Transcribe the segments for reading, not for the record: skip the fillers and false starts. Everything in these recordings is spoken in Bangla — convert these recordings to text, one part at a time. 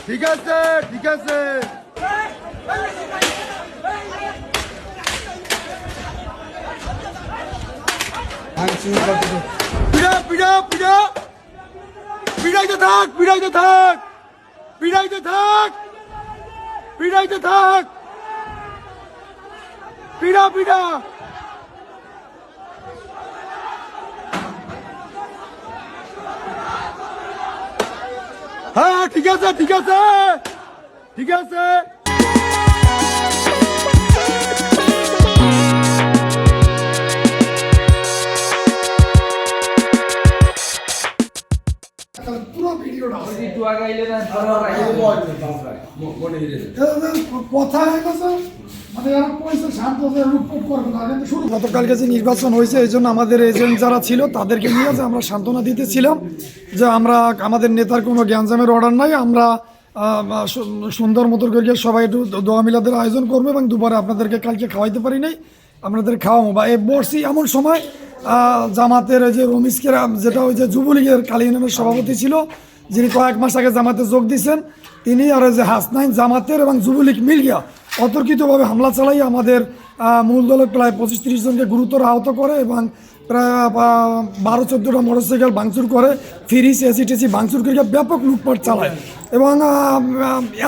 ঠিক আছে, ঠিক আছে। পিড়া পিড়া পিড়া পিড়াইতে থাক, পিড়াইতে থাক, পিড়াইতে থাক, পিড়াইতে থাক, পিড়া পিড়া। হ্যাঁ ঠিক আছে, ঠিক আছে, ঠিক আছে। পুরো ভিডিওটা কথা হয়ে গেছে, মানে পয়সা শান্ত লুটপাট করবে না। গতকালকে যে নির্বাচন হয়েছে এই জন্য আমাদের এজেন্ট যারা ছিল তাদেরকে নিয়ে যে আমরা সান্ত্বনা দিতেছিলাম যে আমরা আমাদের নেতার কোনো জ্ঞানজামের অর্ডার নাই, আমরা সুন্দর মতো করে সবাই একটু দোয়া মিলাদের আয়োজন করবো এবং দুপুরে আপনাদেরকে কালকে খাওয়াইতে পারি নাই, আপনাদের খাওয়াবো বা এ বর্ষি এমন সময় জামাতের যে রমিজকে যেটা ওই যে যুবলীগের কালী নামের সভাপতি ছিল যিনি কয়েক মাস আগে জামাতে যোগ দিয়েছেন তিনি আর ওই যে হাসনাইন জামাতের এবং যুবলীগ মিলিয়া অতর্কিতভাবে হামলা চালাই আমাদের মূল দলের প্রায় 25-30 জনকে গুরুতর আহত করে এবং প্রায় 12-14টা মোটরসাইকেল ভাঙচুর করে, ফ্রিজ এসি টেসি ভাঙচুর করে ব্যাপক লুটপাট চালায় এবং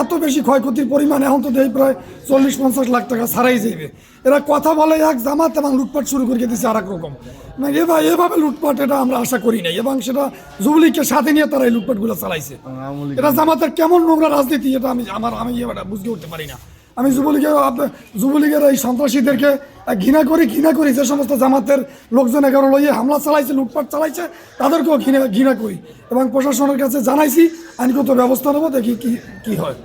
এত বেশি ক্ষয়ক্ষতির পরিমাণ এখন তো দেয় প্রায় 40-50 লাখ টাকা ছাড়াই যাইবে। এরা কথা বলে এক জামাত এবং লুটপাট শুরু করে দিয়েছে আর এক রকম, এভাবে লুটপাট এটা আমরা আশা করি নাই এবং সেটা যুবলীগকে সাথে নিয়ে তারা এই লুটপাটগুলো চালাইছে। এটা জামাতের কেমন নোংরা রাজনীতি এটা আমি বুঝতে উঠতে পারি না। আমি যুবলীগের এই সন্ত্রাসীদেরকে ঘৃণা করি যে সমস্ত জামাতের লোকজন 11 লইয়ে হামলা চালাইছে, লুটপাট চালাইছে তাদেরকেও ঘৃণা করি এবং প্রশাসনের কাছে জানাইছি আইনগত ব্যবস্থা নেবো, দেখি কি হয়।